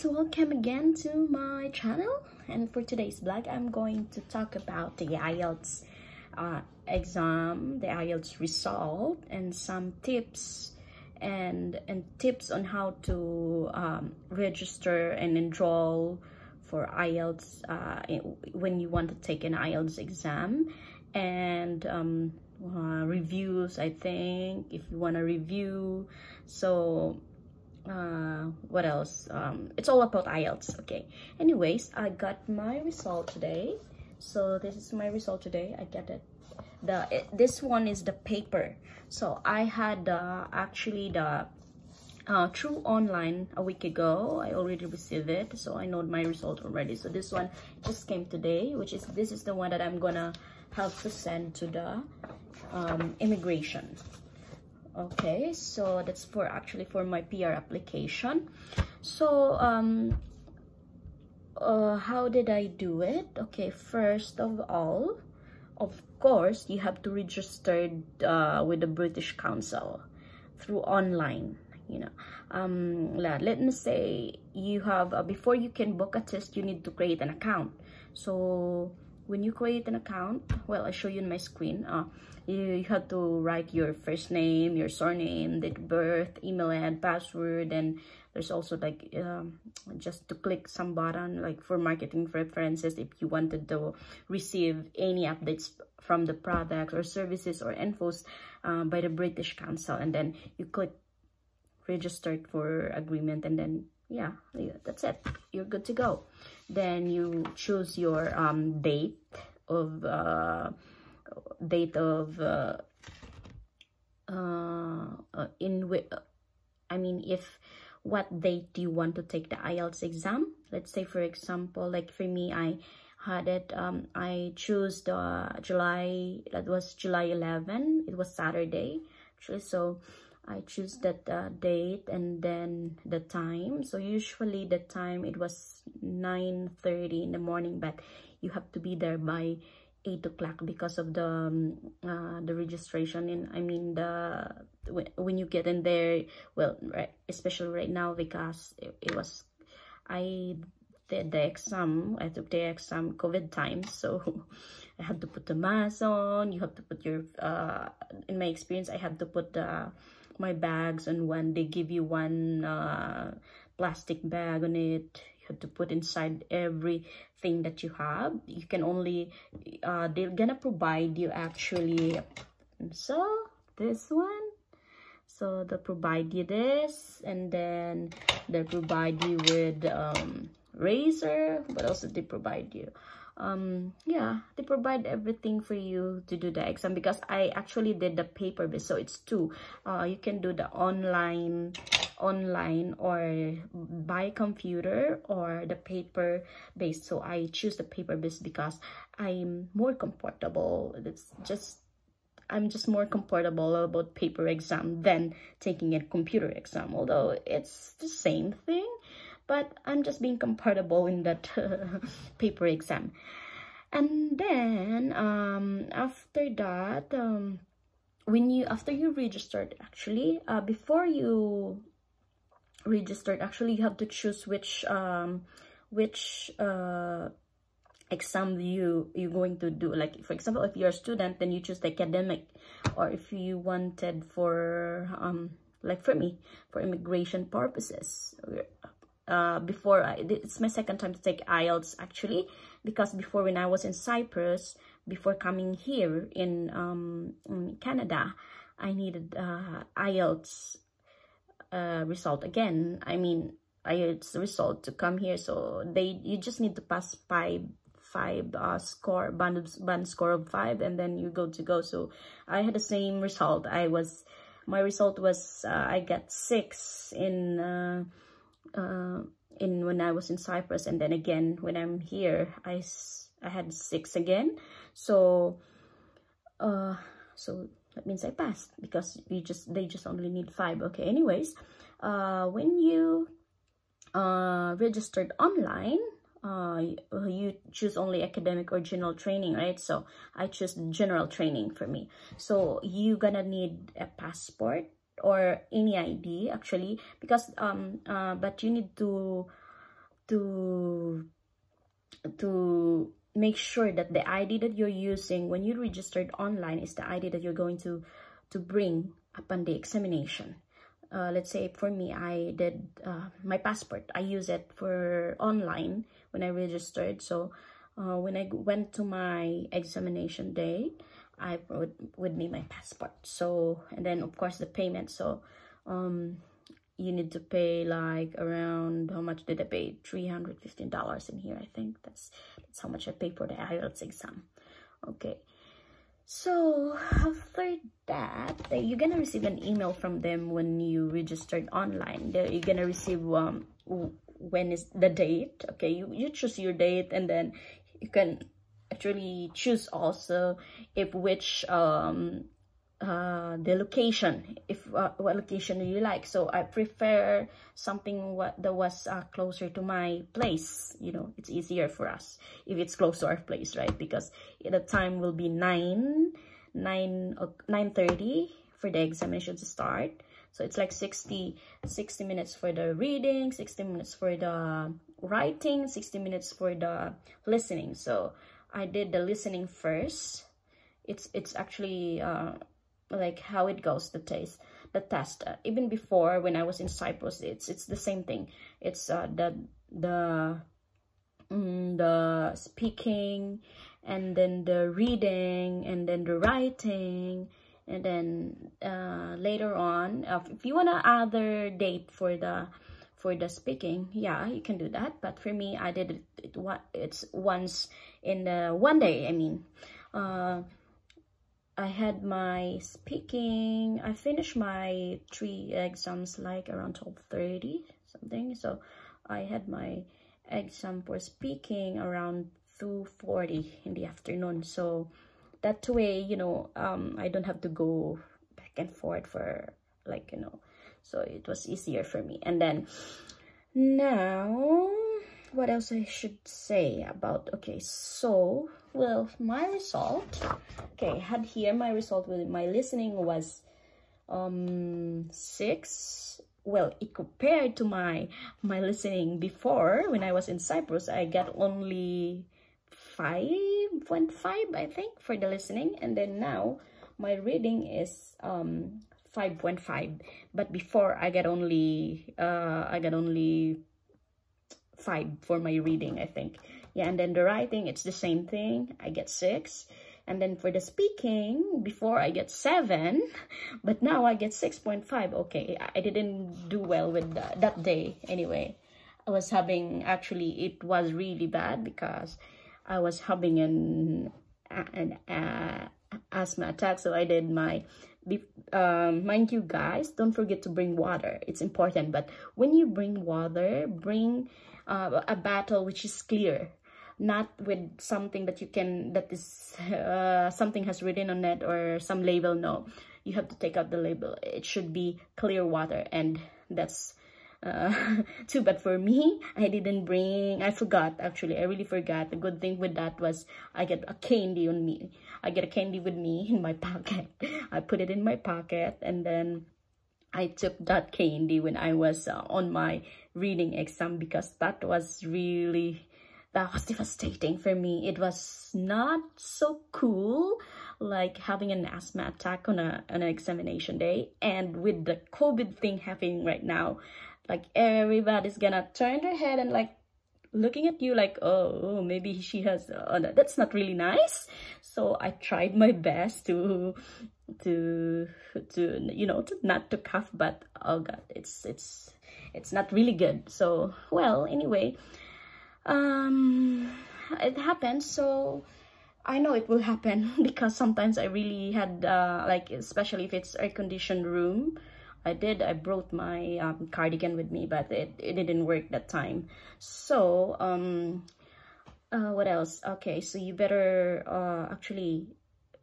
welcome again to my channel. And for today's vlog, I'm going to talk about the IELTS exam, the IELTS result, and some tips and tips on how to register and enroll for IELTS when you want to take an IELTS exam, and reviews, I think, if you want to review. So what else? It's all about IELTS. Okay, anyways, I got my result today. So this is my result today. I get it. This one is the paper. So I had actually the through online a week ago. I already received it, so I know my result already. So this one just came today, this is the one that I'm gonna have to send to the immigration. Okay, so that's for my PR application. So how did I do it? Okay, first of all, of course, you have to register with the British Council through online. You know, let me say you have before you can book a test, you need to create an account. So when you create an account, well, I show you on my screen. You have to write your first name, your surname, date of birth, email and password, and there's also like just to click some button like for marketing preferences if you wanted to receive any updates from the products or services or infos by the British Council, and then you click register for agreement, and then yeah, that's it, you're good to go. Then you choose your date of what date do you want to take the IELTS exam. Let's say, for example, like for me, I had it I choose the July, that was July 11, it was Saturday actually. So I choose that date and then the time. So usually the time, it was 9:30 in the morning, but you have to be there by 8 o'clock because of the registration. And I mean when you get in there, well, right, especially right now, because it was, I did the exam, I took the exam COVID times, so I had to put the mask on. You have to put your in my experience, I had to put my bags on one. They give you one plastic bag on it. You have to put inside everything that you have. You can only they're gonna provide you actually, so this one, so they'll provide you this, and then they provide you with razor. What else did they provide you? Yeah, they provide everything for you to do the exam, because I actually did the paper base, so it's two. You can do the online or by computer, or the paper based. So I choose the paper based because I'm more comfortable. I'm just more comfortable about paper exam than taking a computer exam, although it's the same thing, but I'm just being comfortable in that paper exam. And then after that, after you registered, actually before you registered, actually you have to choose which exam you're going to do. Like, for example, if you're a student, then you choose the academic, or if you wanted for like for me, for immigration purposes. It's my second time to take IELTS actually, because before, when I was in Cyprus, before coming here in Canada, I needed IELTS result again. I mean, IELTS result to come here. So you just need to pass five score, band score of 5, and then you go to go. So I had the same result. My result was I got 6 in when I was in Cyprus, and then again when I'm here, I had 6 again. So so that means I passed, because they just only need 5. Okay, anyways, when you registered online, you choose only academic or general training, right? So I choose general training for me. So you gonna need a passport or any ID actually, because but you need to to make sure that the ID that you're using when you registered online is the ID that you're going to bring upon the examination. Let's say for me, I did my passport. I use it for online when I registered. So when I went to my examination date, I brought with me my passport. So, and then of course the payment. So you need to pay like around, how much did I pay? $315 in here. I think that's how much I paid for the IELTS exam. Okay. So after that, you're gonna receive an email from them when you registered online. You're gonna receive when is the date. Okay, you choose your date, and then you can actually choose also if which the location, if what location do you like. So I prefer something that was closer to my place. You know, it's easier for us if it's close to our place, right? Because the time will be 9:30 for the examination to start. So it's like 60 minutes for the reading, 60 minutes for the writing, 60 minutes for the listening. So I did the listening first. It's actually like how it goes, the test. Even before, when I was in Cyprus, it's the same thing. It's the speaking, and then the reading, and then the writing, and then later on, if you want another date for the speaking, yeah, you can do that. But for me, I did it's once in one day. I mean, I had my speaking. I finished my 3 exams like around 12:30 something. So I had my exam for speaking around 2:40 in the afternoon. So that way, you know, I don't have to go back and forth for like, you know, so it was easier for me. And then now, what else I should say about, okay, so, well, my result, okay, I had here my result with my listening was 6. Well, it compared to my listening before when I was in Cyprus, I got only 5.5, I think, for the listening. And then now my reading is 5.5, but before I got only 5 for my reading, I think. Yeah, and then the writing, it's the same thing. I get 6. And then for the speaking, before I get 7, but now I get 6.5. Okay, I didn't do well with that day. Anyway, I was having, actually, it was really bad because I was having an asthma attack. So I did my, mind you guys, don't forget to bring water. It's important. But when you bring water, bring a bottle which is clear, not with something that you can, that is something has written on it or some label. No, you have to take out the label. It should be clear water, and that's too bad for me. I didn't bring, I forgot, actually, I really forgot. The good thing with that was I get a candy on me. I get a candy with me in my pocket. I put it in my pocket, and then I took that candy when I was on my reading exam, because that was devastating for me. It was not so cool, like having an asthma attack on an examination day, and with the COVID thing happening right now, like everybody's gonna turn their head and like looking at you like, oh, maybe she has that's not really nice. So I tried my best to you know, not to cough, but oh god, it's not really good. So, well, anyway, it happened. So I know it will happen because sometimes I really had like, especially if it's air-conditioned room, I brought my cardigan with me, but it didn't work that time. So what else? Okay, so you better actually,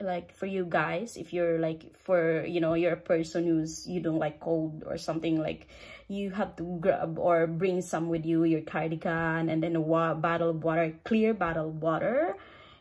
like, for you guys, if you're like, for, you know, you're a person you don't like cold or something, like, you have to grab or bring some with you, your cardigan, and then a bottle of water, clear bottle of water,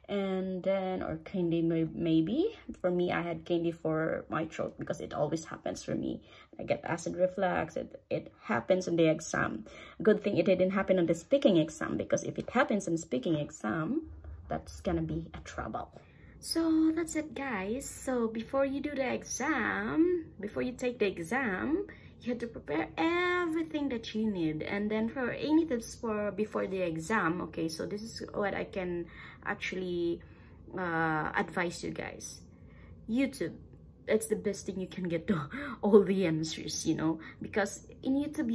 and then, or candy maybe. For me, I had candy for my throat because it always happens for me. I get acid reflux. It happens in the exam. Good thing it didn't happen on the speaking exam, because if it happens in speaking exam, that's gonna be a trouble. So that's it, guys. So before you do the exam, before you take the exam, you have to prepare everything that you need. And then for any tips for before the exam, okay, so this is what I can actually advise you guys. YouTube, it's the best thing you can get to all the answers, you know, because in YouTube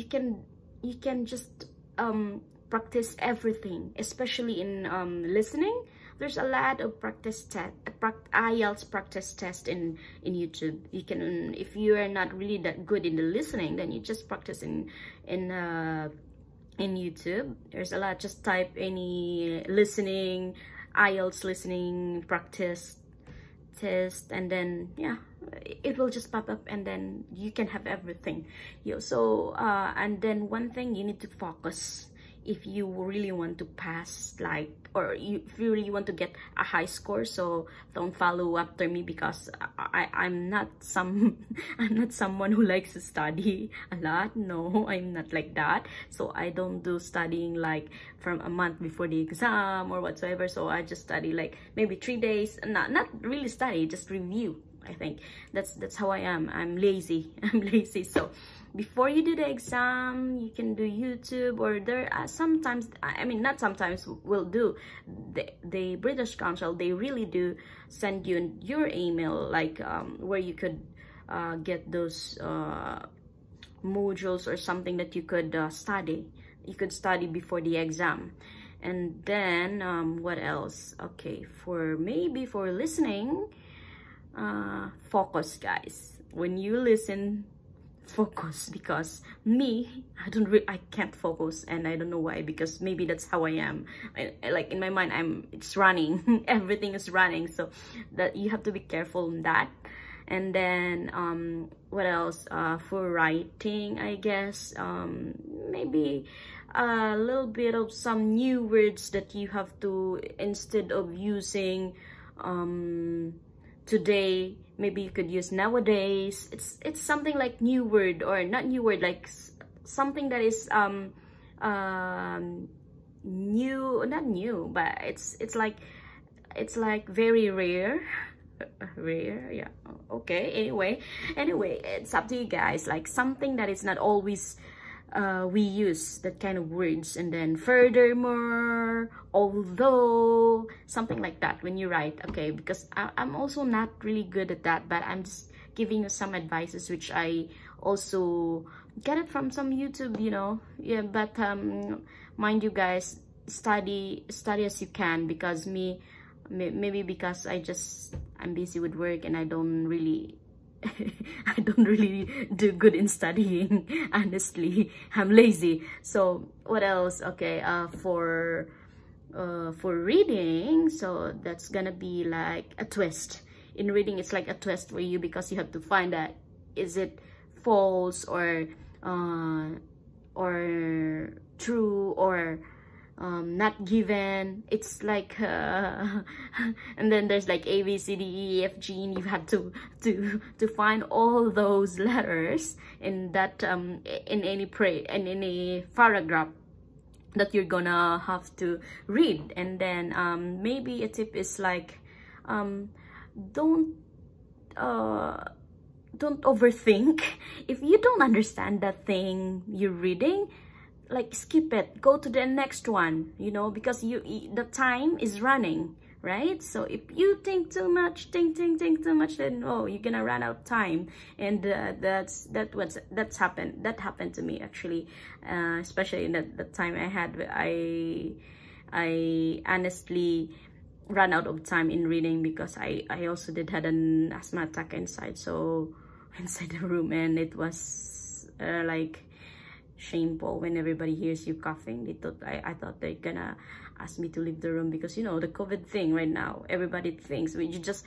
you can just practice everything, especially in listening. There's a lot of IELTS practice test in YouTube. You can, if you are not really that good in the listening, then you just practice in YouTube. There's a lot. Just type any listening, IELTS listening practice test, and then yeah, it will just pop up, and then you can have everything. So and then one thing, you need to focus if you really want to pass, like, or if you really want to get a high score. So don't follow after me, because I'm not someone who likes to study a lot. No, I'm not like that. So I don't do studying like from a month before the exam or whatsoever. So I just study like maybe 3 days, not really study, just review. I think that's how I am. I'm lazy. I'm lazy. So before you do the exam, you can do YouTube, or there are sometimes, I mean, not sometimes, will do the British Council, they really do send you your email, like where you could get those modules or something that you could study. You could study before the exam. And then what else? Okay, for listening, focus, guys. When you listen, focus, because me, I can't focus, and I don't know why, because maybe that's how I am. Like in my mind, it's running. Everything is running, so that you have to be careful in that. And then what else? For writing, I guess maybe a little bit of some new words that you have to, instead of using today, maybe you could use nowadays. It's something like new word, or not new word, like something that is new, not new, but it's like very rare. Rare, yeah, okay. Anyway, it's up to you guys, like something that is not always we use that kind of words. And then furthermore, although, something like that when you write. Okay, because I'm also not really good at that, but I'm just giving you some advices which I also get it from some YouTube, you know. Yeah, but mind you guys, study as you can, because maybe because I'm busy with work, and I don't really do good in studying. Honestly, I'm lazy. So what else? Okay, for reading, so that's gonna be like a twist. In reading, it's like a twist for you, because you have to find that, is it false, or true, or not given. It's like and then there's like A, B, C, D, E, F, G, and you have to find all those letters in that in any paragraph that you're gonna have to read. And then maybe a tip is like, don't overthink. If you don't understand that thing you're reading, like skip it, go to the next one, you know, because the time is running, right? So if you think too much, think too much, then you're gonna run out of time. And that happened to me, actually, especially in the time I honestly ran out of time in reading, because I also had an asthma attack inside the room, and it was like shameful when everybody hears you coughing. I thought they're gonna ask me to leave the room, because you know the COVID thing right now, everybody thinks you just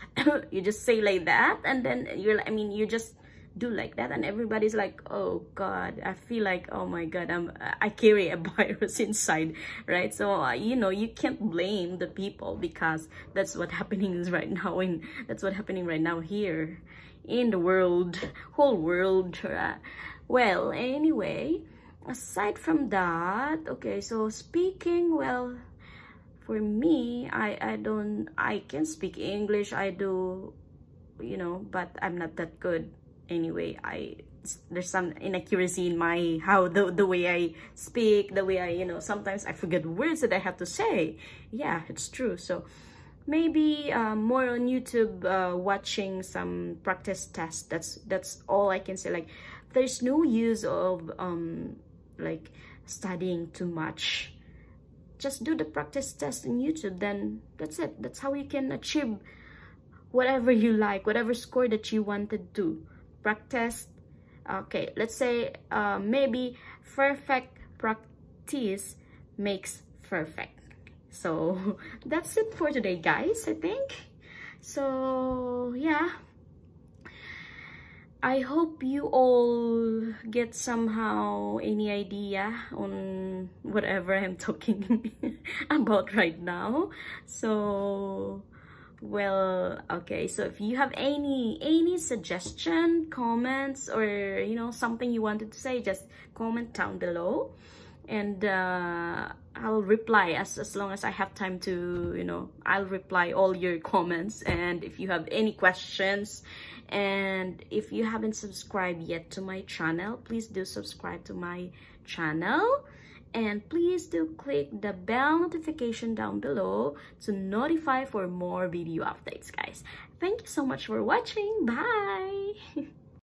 you just say like that, and then you just do like that, and everybody's like, oh god, I feel like, oh my god, I carry a virus inside, right? So you know, you can't blame the people, because that's what happening right now, and that's what happening right now here in the world, whole world. Well, anyway, aside from that, okay, so speaking, well, for me, I can speak English, I do, you know, but I'm not that good anyway. There's some inaccuracy in my the way I speak, the way I, you know, sometimes I forget words that I have to say. Yeah, it's true. So maybe more on YouTube, watching some practice tests. That's all I can say. Like, there's no use of like studying too much. Just do the practice test in YouTube, then that's it. That's how you can achieve whatever you like, whatever score that you wanted to. Practice. Okay, let's say maybe perfect practice makes perfect. So that's it for today, guys, I think. So yeah, I hope you all get somehow any idea on whatever I'm talking about right now. So, well, okay, so if you have any suggestion, comments, or, you know, something you wanted to say, just comment down below, and I'll reply as long as I have time to, you know, I'll reply all your comments. And if you have any questions, and if you haven't subscribed yet to my channel, please do subscribe to my channel, and please do click the bell notification down below to notify for more video updates, guys. Thank you so much for watching. Bye.